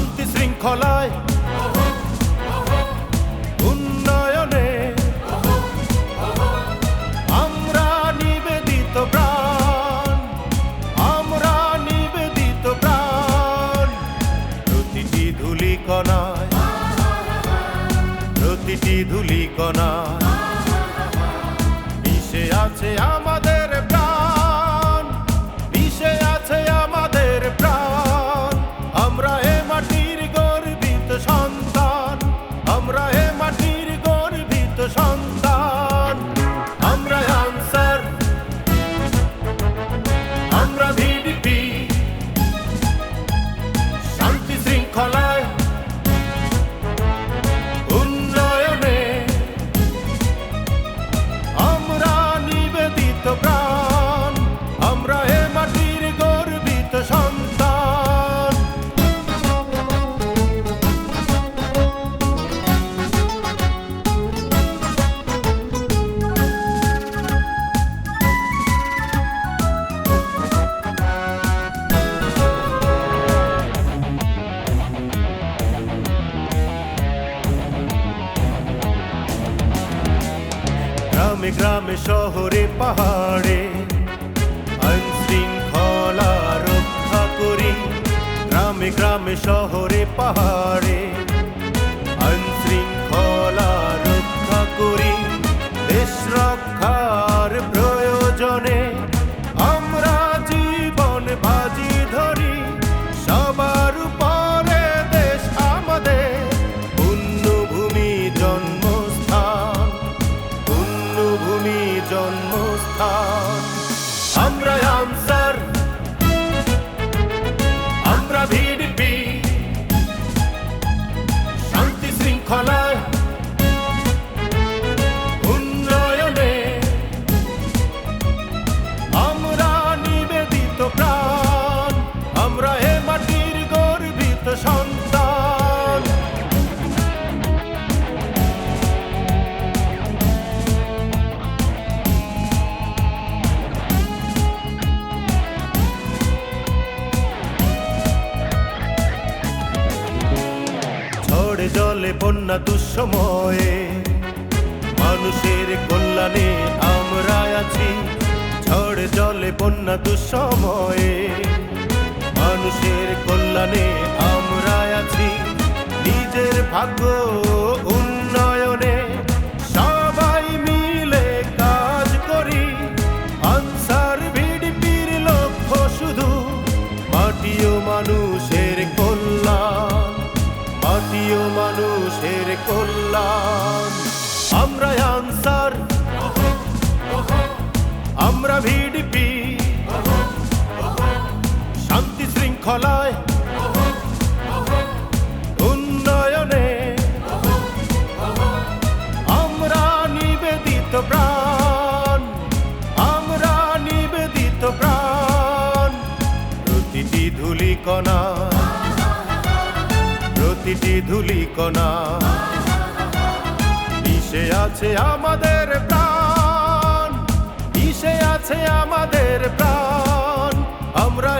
শান্তি শৃঙ্খলায় উন্নয়নে আমরা নিবেদিত প্রাণ, আমরা নিবেদিত প্রাণ। প্রতিটি ধূলিকণায়, প্রতিটি ধূলিকণায় মিশে আছে আমাদের প্রাণ, মিশে আছে আমাদের প্রাণ। আমরা এ মাটির গর্বিত সন্তান, আমরা এ মাটির গর্বিত সন্তান। আমরা আনসার, আমরা ভিডিপি, শান্তি শৃঙ্খলায় উন্নয়নে আমরা নিবেদিত প্রাণ, আমরা এ মাটির গর্বিত সন্তান। গ্রামে গ্রামে শহরে পাহাড়ে আইন শৃঙ্খলা রক্ষা করি, গ্রামে গ্রামে শহরে পাহাড়ে আইন শৃঙ্খলা রক্ষা করি। দেশ রক্ষার প্রয়োজনে আমরা জীবন বাজি ধরি, সবার উপরে দেশ আমাদের পুণ্যভূমি জন্মস্থান, পুণ্যভূমি জন্মস্থান। আমরা আনসার, আমরা ভিডিপি, শান্তি শৃঙ্খলায় উন্নয়নে আমরা নিবেদিত প্রাণ, আমরা এ মাটির গর্বিত সন্তান। ঝড়ে জলে বন্যা দুঃসময়ে মানুষের কল্যাণে আমরা আছি, ঝড়ে জলে বন্যা দুঃসময়ে মানুষের কল্যাণে আমরা আছি। নিজের ভাগ্য উন্নয়নে সবাই মিলে কাজ করি, আনসার ভিডিপির লক্ষ্য শুধু মাটি ও মানুষের কল্যাণ, মাটি ও মানুষের কল্যাণ। আমরা আনসার, আমরা ভিডিপি, শান্তি শৃঙ্খলায় উন্নয়নে আমরা নিবেদিত প্রাণ, আমরা নিবেদিত প্রাণ। প্রতিটি ধূলিকণা, প্রতিটি ধূলিকণা মিশে আছে আমাদের প্রাণ, মিশে আছে আমাদের প্রাণ। আমরা